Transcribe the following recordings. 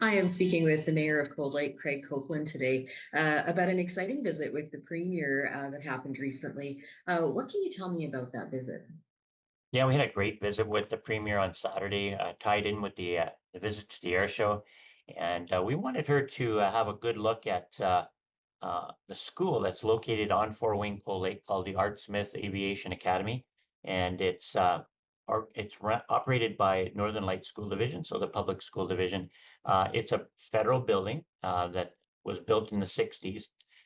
I am speaking with the mayor of Cold Lake, Craig Copeland, today about an exciting visit with the premier that happened recently. What can you tell me about that visit? Yeah, we had a great visit with the premier on Saturday, tied in with the visit to the air show. And we wanted her to have a good look at the school that's located on Four Wing Coal Lake called the Art Smith Aviation Academy. And operated by Northern Lights School Division, so the public school division. It's a federal building that was built in the 60s,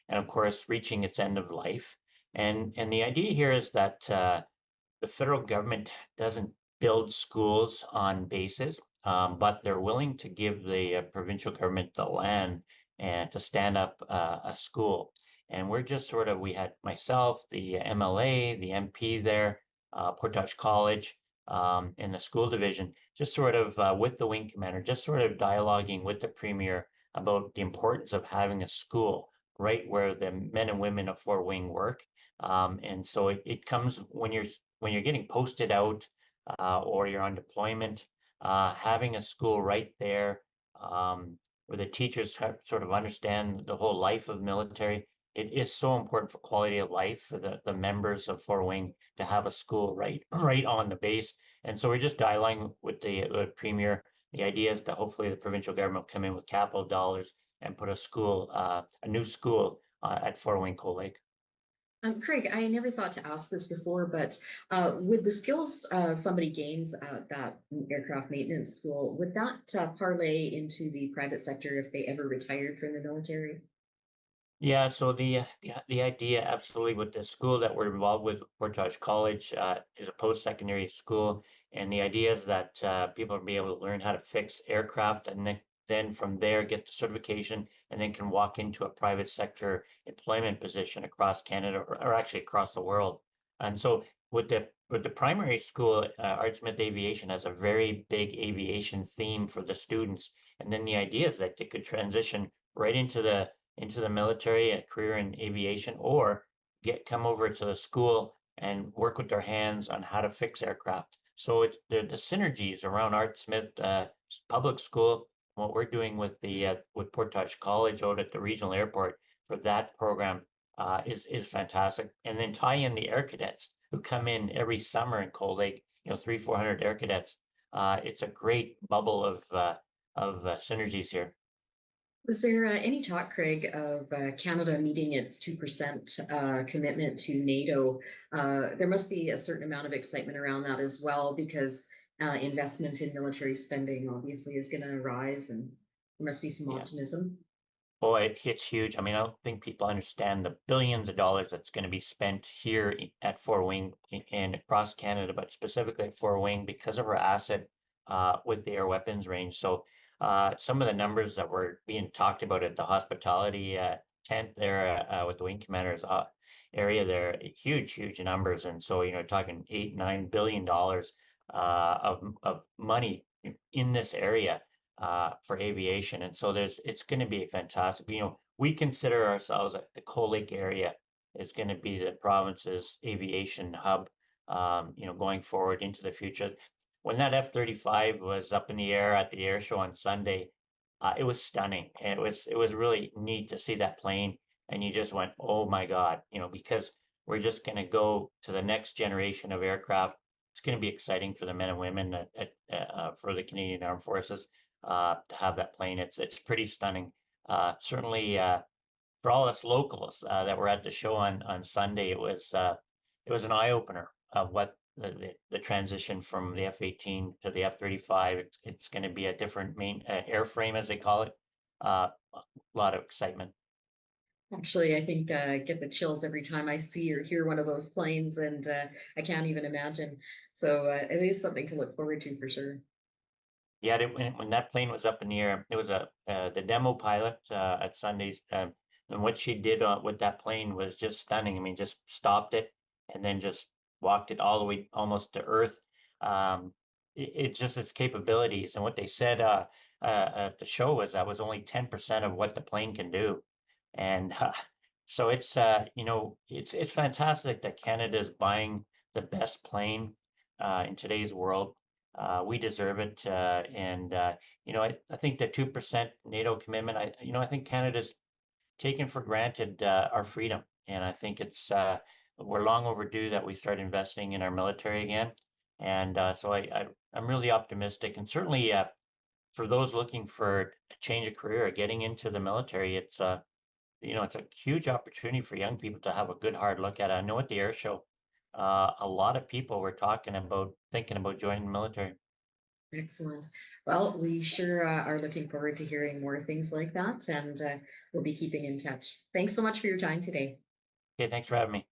and of course, reaching its end of life. And the idea here is that the federal government doesn't build schools on bases, but they're willing to give the provincial government the land and to stand up a school. And we're just we had myself, the MLA, the MP there, Portage College, and the school division, just with the wing commander, just sort of dialoguing with the premier about the importance of having a school right where the men and women of Fort Wing work. And so it comes when you're getting posted out or you're on deployment, having a school right there where the teachers sort of understand the whole life of military. It is so important for quality of life for the members of Fort Wing to have a school right on the base. And so we're just dialoguing with the premier. The idea is that hopefully the provincial government will come in with capital dollars and put a new school at Fort Wing Coal Lake. Craig, I never thought to ask this before, but would the skills somebody gains at that aircraft maintenance school, would that parlay into the private sector if they ever retired from the military? Yeah, so the idea absolutely with the school that we're involved with, Portage College, is a post-secondary school, and the idea is that people will be able to learn how to fix aircraft, and then from there get the certification, and then can walk into a private sector employment position across Canada or actually across the world. And so with the primary school, Art Smith Aviation has a very big aviation theme for the students, and then the idea is that they could transition right into the military, a career in aviation, or come over to the school and work with their hands on how to fix aircraft. So it's the synergies around Art Smith Public School, what we're doing with Portage College out at the regional airport for that program is fantastic. And then tie in the air cadets who come in every summer in Cold Lake, 300-400 air cadets. It's a great bubble of synergies here. Was there any talk, Craig, of Canada meeting its 2% commitment to NATO? There must be a certain amount of excitement around that as well, because investment in military spending obviously is going to rise, and there must be some Yeah. optimism. Boy, it's huge. I mean, I don't think people understand the billions of dollars that's going to be spent here at Fort Wing and across Canada, but specifically at Fort Wing because of our asset with the air weapons range. So some of the numbers that were being talked about at the hospitality tent there with the wing commander's area there, huge numbers. And so, talking 8-9 billion dollars of money in this area for aviation. And so it's going to be fantastic. We consider ourselves the Coal Lake area is going to be the province's aviation hub, going forward into the future. When that F-35 was up in the air at the air show on Sunday, it was stunning. And it was really neat to see that plane. And you just went, oh my God, because we're just going to go to the next generation of aircraft. It's going to be exciting for the men and women for the Canadian Armed Forces to have that plane. It's pretty stunning. Certainly for all us locals that were at the show on Sunday, it was an eye opener of what the transition from the F-18 to the F-35. It's going to be a different main airframe, as they call it. A lot of excitement. Actually, I think I get the chills every time I see or hear one of those planes, and I can't even imagine. So it is something to look forward to for sure. Yeah, when that plane was up in the air, it was the demo pilot at Sunday's, and what she did with that plane was just stunning. I mean, just stopped it and then just walked it all the way almost to Earth. It's just its capabilities, and what they said at the show was that was only 10% of what the plane can do, and so it's fantastic that Canada is buying the best plane in today's world. We deserve it. I think the 2% NATO commitment, I think Canada's taken for granted our freedom. And I think we're long overdue that we start investing in our military again. And I'm really optimistic. And certainly for those looking for a change of career, getting into the military, it's a huge opportunity for young people to have a good hard look at it. I know at the air show, a lot of people were talking about thinking about joining the military. Excellent. Well, we sure are looking forward to hearing more things like that, and we'll be keeping in touch. Thanks so much for your time today. Okay, thanks for having me.